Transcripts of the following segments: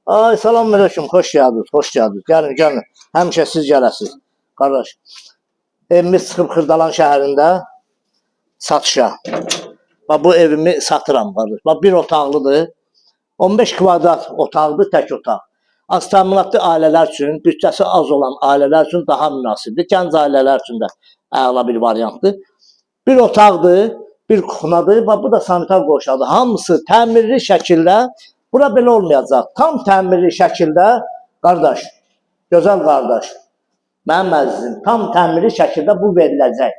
Ay salam aleyküm, hoş geldiniz, hoş geldiniz. Gəlin, gəlin. Həmişə siz gələsiniz. Qardaş, evimiz çıxıb Xırdalan şəhərində satışa. Bax bu evimi satıram qardaş. Bax bir otaqlıdır. 15 kvadrat otaqdır, tək otaq. Az təminatlı ailələr üçün, bütçəsi az olan ailələr üçün daha münasibdir. Gənc ailələr üçün də əla bir variantdır. Bir otaqdır, bir kuxnadır. Bax bu da sanitar qoşadır. Hamısı təmirli şəkildə. Bura belə olmayacaq. Tam təmirli şəkildə, qardaş, gözəl qardaş, mənim əzizim, tam təmirli şəkildə bu veriləcək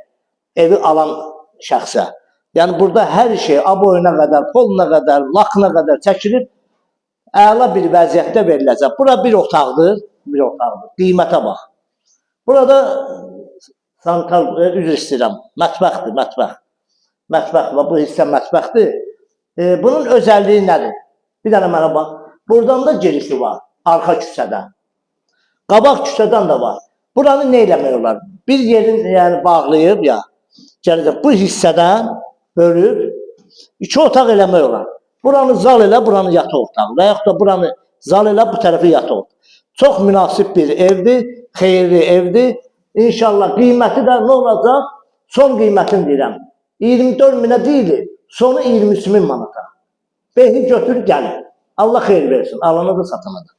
evi alan şəxsə. Yəni burada hər şey aboyuna qədər, poluna qədər, lakına qədər çəkilib, əla bir vəziyyətdə veriləcək. Bura bir otaqdır, bir otaqdır. Qiymətə bax. Burada sanitar, üzr istəyirəm, mətbəxdir, mətbəx. Mətbəx, bu hissə mətbəxdir. Bunun özəlliyi nədir? Bir dənə mənə bax. Buradan da girişi var, arxa küçədən. Qabaq küçədən də var. Buranı nə eləmək olar? Bir yerin yəni bağlayıb ya, gələcək bu hissədən bölüb 2 otaq eləmək olar. Buranı zal elə, buranı yataq otağı və yaxud da buranı zal elə, bu tərəfi yataq otağı. Çox münasib bir evdir, xeyirli evdir. İnşallah qiyməti də nə olacaq? Son qiymətini deyirəm. 24 minə deyil, sonu 23 min manata. Behi götür gəlin. Allah xeyir versin. Alana da satana da.